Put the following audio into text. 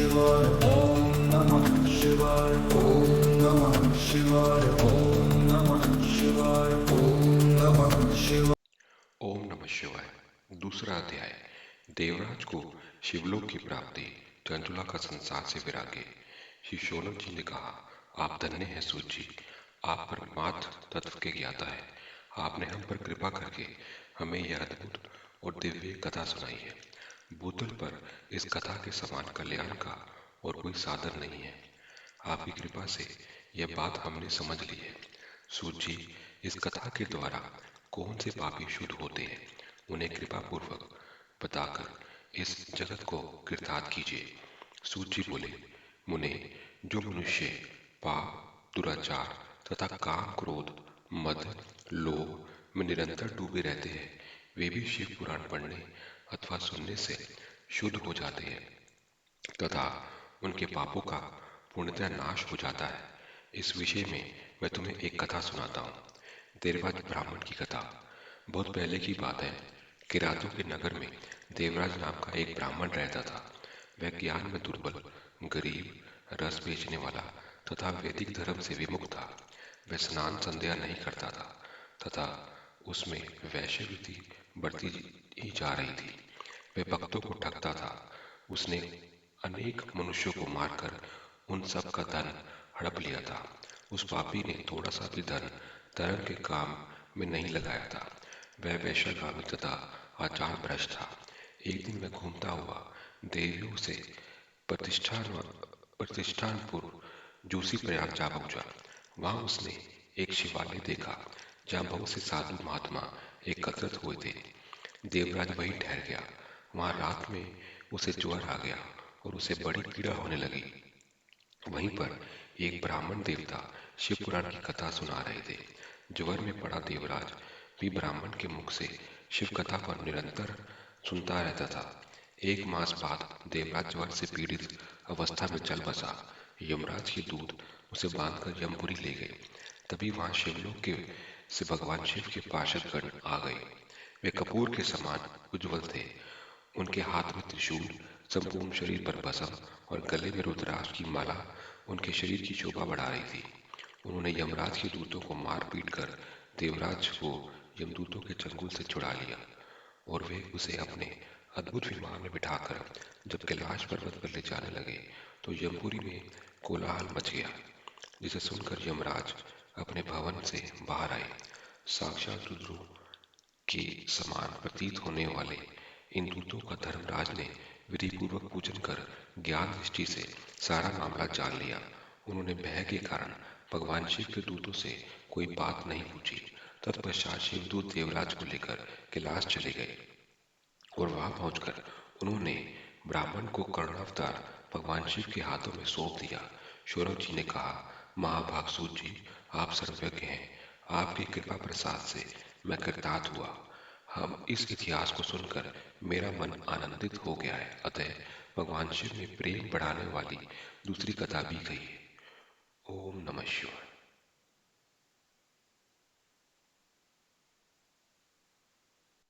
शिवाय ओम नमः शिवाय ओम नमः शिवाय ओम नमः शिवाय ओम नमः शिवाय। ओम नमः शिवाय। दूसरा अध्याय। देवराज को शिवलोक की प्राप्ति। चंचुला का संसार से विरागे। श्री शौनक जी ने कहा, आप धन्य हैं सूत जी। आप परमार्थ तत्व के ज्ञाता है। आपने हम पर कृपा करके हमें यह अद्भुत और दिव्य कथा सुनाई है। भूतल पर इस कथा के समान कल्याण का और कोई साधन नहीं है। आपकी कृपा से यह बात हमने समझ ली है। सूत जी, इस कथा के द्वारा कौन से पापी शुद्ध होते हैं, उन्हें कृपा पूर्वक बताकर इस जगत को कृतार्थ कीजिए। सूत जी बोले, मुने, जो मनुष्य पाप, दुराचार तथा काम, क्रोध, मद, लोभ में निरंतर डूबे रहते हैं, वे भी शिव पुराण पढ़ने अथवा सुनने से शुद्ध हो जाते हैं तथा उनके पापों का पूर्णतः नाश हो जाता है। इस विषय में मैं तुम्हें एक कथा सुनाता हूँ। देवराज ब्राह्मण की कथा। बहुत पहले की बात है। किरातों के नगर में देवराज नाम का एक ब्राह्मण रहता था। वह ज्ञान में दुर्बल, गरीब, रस बेचने वाला तथा वैदिक धर्म से विमुख था। वह स्नान संध्या नहीं करता था तथा उसमें वैश्यवृत्ति बढ़ती ही जा रही थी। वह भक्तों को ठगता था। उसने अनेक मनुष्यों को मारकर उन सब का धन हड़प लिया था। उस पापी ने थोड़ा सा भी धन धर्म के काम में नहीं लगाया था। वह वैश्यगामी तथा आचार भ्रष्ट था। एक दिन वह घूमता हुआ देवियों से प्रतिष्ठान प्रतिष्ठानपुर जोशी प्रयाग जा पहुंचा। वहां उसने एक शिवालय देखा जहाँ बहुत से साधु महात्मा एकत्रित हुए थे। देवराज वहीं ठहर गया। वहां रात में उसे ज्वर आ गया और उसे बड़ी पीड़ा होने लगी। वहीं पर एक ब्राह्मण देवता शिव पुराण की कथा सुना रहे थे। ज्वर में पड़ा देवराज भी ब्राह्मण के मुख से शिव कथा पर निरंतर सुनता रहता था। एक मास बाद देवराज ज्वर से पीड़ित अवस्था में चल बसा। यमराज के दूत उसे बांधकर यमपुरी ले गए। तभी वहां शिवलोक के से भगवान शिव के पार्षदगण आ गए। वे कपूर के समान उज्जवल थे। उनके हाथ में त्रिशूल, संपूर्ण शरीर पर भस्म और गले में रुद्राक्ष की माला उनके शरीर की शोभा बढ़ा रही थी। उन्होंने यमराज के दूतों को मार पीट कर देवराज को यमदूतों के चंगुल से छुड़ा लिया और वे उसे अपने अद्भुत विमान में बिठाकर जब कैलाश पर्वत पर ले जाने लगे तो यमपुरी में कोलाहल मच गया, जिसे सुनकर यमराज अपने भवन से बाहर आए। साक्षात रुद्रों के समान प्रतीत होने वाले इन दूतों का धर्मराज ने विधि पूर्वक पूजन कर ज्ञान दृष्टि से सारा मामला जान लिया। उन्होंने भय के कारण भगवान शिव के दूतों से कोई बात नहीं पूछी। तत्पश्चात शिवदूत देवराज को लेकर कैलाश चले गए और वहां पहुंचकर उन्होंने ब्राह्मण को कर्णावतार भगवान शिव के हाथों में सौंप दिया। शौनक जी ने कहा, महाभाग सूत जी, आप सर्वज्ञ हैं। आपकी कृपा प्रसाद से मैं कृतार्थ हुआ। हम इस इतिहास को सुनकर मेरा मन आनंदित हो गया है। अतः भगवान शिव में प्रेम बढ़ाने वाली दूसरी कथा भी कही है। ओम नमः शिवाय।